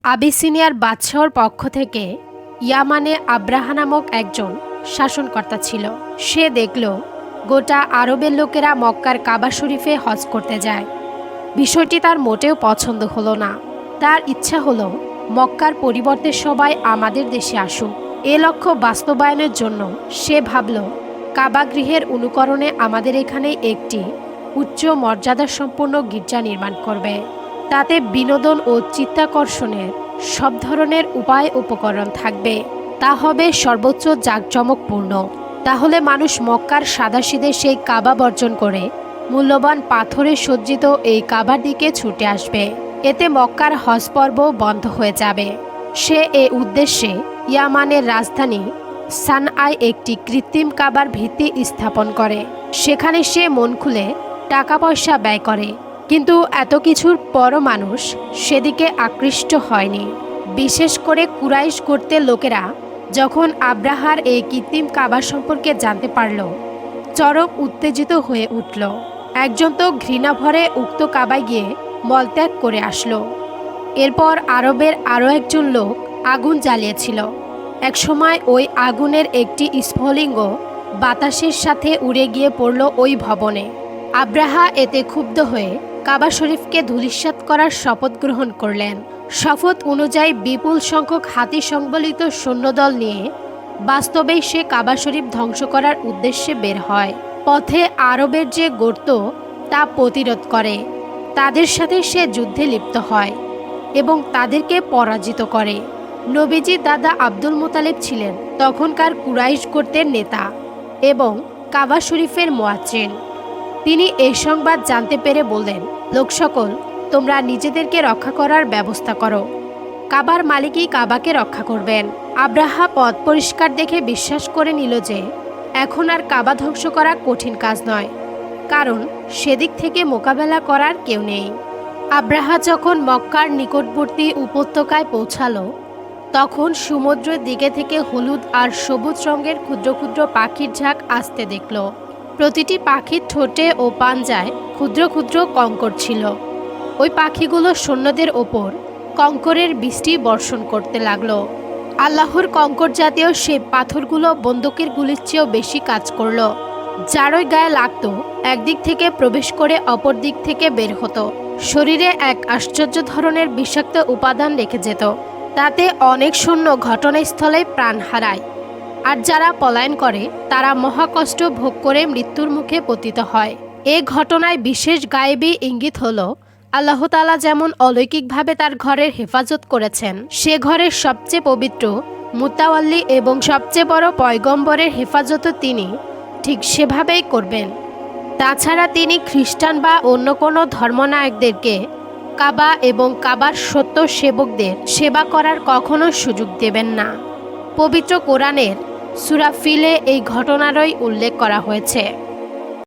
আবিসিনিয়ার বাদশাহর পক্ষ থেকে ইয়ামানে আব্রাহা নামক একজন শাসনকর্তা ছিল। সে দেখল গোটা আরবের লোকেরা মক্কার কাবা শরীফে হজ করতে যায়। বিষয়টি তার মোটেও পছন্দ হলো না। তার ইচ্ছা হলো মক্কার পরিবর্তে সবাই আমাদের দেশে আসুক। এ লক্ষ্য বাস্তবায়নের জন্য সে ভাবল, কাবা গৃহের অনুকরণে আমাদের এখানে একটি উচ্চ মর্যাদাসম্পন্ন গির্জা নির্মাণ করবে। তাতে বিনোদন ও চিত্তাকর্ষণের সব ধরনের উপায় উপকরণ থাকবে। তা হবে সর্বোচ্চ জাঁকজমকপূর্ণ। তাহলে মানুষ মক্কার সাদাসিধে সেই কাবা বর্জন করে মূল্যবান পাথরে সজ্জিত এই কাবার দিকে ছুটে আসবে। এতে মক্কার হজ পর্ব বন্ধ হয়ে যাবে। সে এ উদ্দেশ্যে ইয়ামানের রাজধানী সানআয় একটি কৃত্রিম কাবার ভিত্তি স্থাপন করে। সেখানে সে মন খুলে টাকা পয়সা ব্যয় করে। কিন্তু এত কিছুর পরও মানুষ সেদিকে আকৃষ্ট হয়নি। বিশেষ করে কুরাইশ গোত্রের লোকেরা যখন আব্রাহার এই কৃত্রিম কাবা সম্পর্কে জানতে পারল, চরম উত্তেজিত হয়ে উঠল। একজন তো ঘৃণা ভরে উক্ত কাবায় গিয়ে মলত্যাগ করে আসলো। এরপর আরবের আরও একজন লোক আগুন জ্বালিয়েছিল। একসময় ওই আগুনের একটি স্ফুলিঙ্গ বাতাসের সাথে উড়ে গিয়ে পড়ল ওই ভবনে। আব্রাহা এতে ক্ষুব্ধ হয়ে কাবা শরীফকে ধূলিসাৎ করার শপথ গ্রহণ করলেন। শপথ অনুযায়ী বিপুল সংখ্যক হাতি সংবলিত সৈন্যদল নিয়ে বাস্তবেই সে কাবা শরীফ ধ্বংস করার উদ্দেশ্যে বের হয়। পথে আরবের যে গর্ত তা প্রতিরোধ করে, তাদের সাথে সে যুদ্ধে লিপ্ত হয় এবং তাদেরকে পরাজিত করে। নবীজি দাদা আব্দুল মুতালিব ছিলেন তখনকার কুরাইশ গোত্রের নেতা এবং কাবা শরীফের মুয়াজ্জিন। তিনি এই সংবাদ জানতে পেরে বললেন, লোক সকল, তোমরা নিজেদেরকে রক্ষা করার ব্যবস্থা করো। কাবার মালিকই কাবাকে রক্ষা করবেন। আব্রাহা পথ পরিষ্কার দেখে বিশ্বাস করে নিল যে এখন আর কাবা ধ্বংস করা কঠিন কাজ নয়, কারণ সেদিক থেকে মোকাবেলা করার কেউ নেই। আব্রাহা যখন মক্কার নিকটবর্তী উপত্যকায় পৌঁছালো, তখন সমুদ্রের দিকে থেকে হলুদ আর সবুজ রঙের ক্ষুদ্র ক্ষুদ্র পাখির ঝাঁক আসতে দেখল। প্রতিটি পাখির ঠোঁটে ও পাঞ্জায় ক্ষুদ্র ক্ষুদ্র কঙ্কর ছিল। ওই পাখিগুলো সৈন্যদের ওপর কঙ্করের বৃষ্টি বর্ষণ করতে লাগলো। আল্লাহর কঙ্কর জাতীয় সে পাথরগুলো বন্দুকের গুলির চেয়েও বেশি কাজ করলো। যারই গায়ে লাগতো একদিক থেকে প্রবেশ করে অপর দিক থেকে বের হতো। শরীরে এক আশ্চর্য ধরনের বিষাক্ত উপাদান রেখে যেত। তাতে অনেক সৈন্য ঘটনাস্থলে প্রাণ হারায়, আর যারা পলায়ন করে তারা মহাকষ্ট ভোগ করে মৃত্যুর মুখে পতিত হয়। এ ঘটনায় বিশেষ গায়েবী ইঙ্গিত হলো, আল্লাহ তাআলা যেমন অলৌকিকভাবে তার ঘরের হেফাজত করেছেন, সে ঘরের সবচেয়ে পবিত্র মুতাওয়াল্লি এবং সবচেয়ে বড় পয়গম্বরের হেফাজতও তিনি ঠিক সেভাবেই করবেন। তাছাড়া তিনি খ্রিস্টান বা অন্য কোনো ধর্মনায়কদেরকে কাবা এবং কাবার সত্য সেবকদের সেবা করার কখনো সুযোগ দেবেন না। পবিত্র কোরআনের সূরা ফিলে এই ঘটনারই উল্লেখ করা হয়েছে।